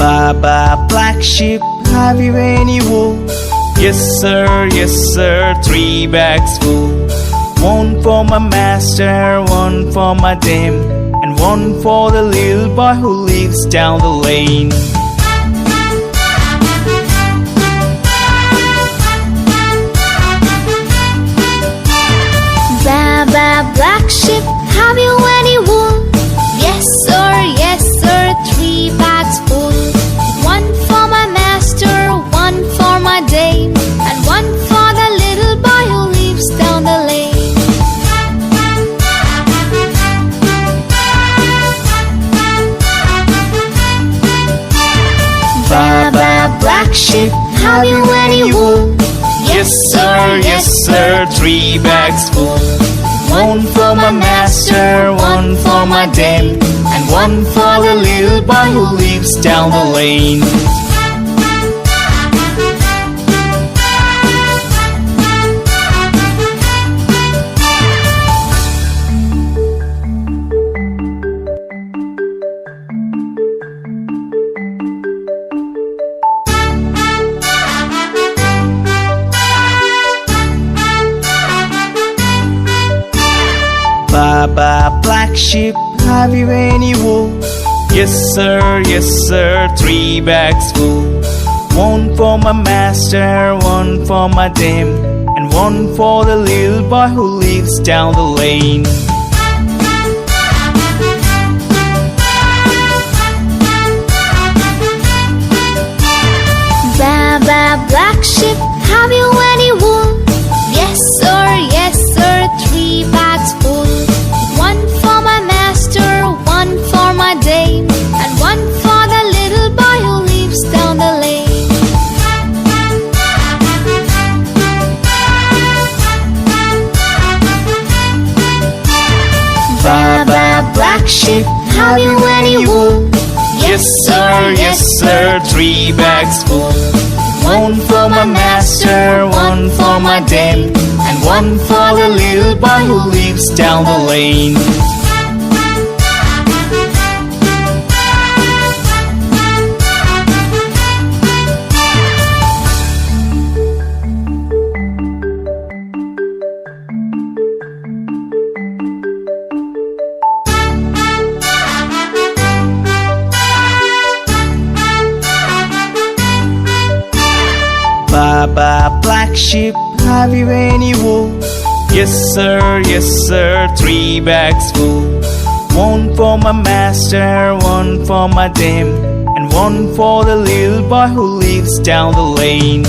Baba, black sheep, have you any wool? Yes sir, 3 bags full. One for my master, one for my dame, and one for the little boy who lives down the lane. Baba, black sheep, have you any wool? Yes sir, 3 bags full. One for my master, one for my dame, and one for the little boy who lives down the lane. Baba, black sheep, have you any wool? Yes sir, 3 bags full. One for my master, one for my dame, and one for the little boy who lives down the lane. Baba, black sheep, have you any wool? Yes sir, 3 bags full. One for my master, one for my dame, and one for the little boy who lives down the lane. Baba, black sheep, have you any wool? Yes sir, 3 bags full. One for my master, one for my dame, and one for the little boy who lives down the lane. Baba, black sheep, have you any wool? Yes sir, 3 bags full. One for my master, one for my dame, and one for the little boy who lives down the lane. Baba, black sheep, have you any wool? Yes sir, 3 bags full. One for my master, one for my dame, and one for the little boy who lives down the lane.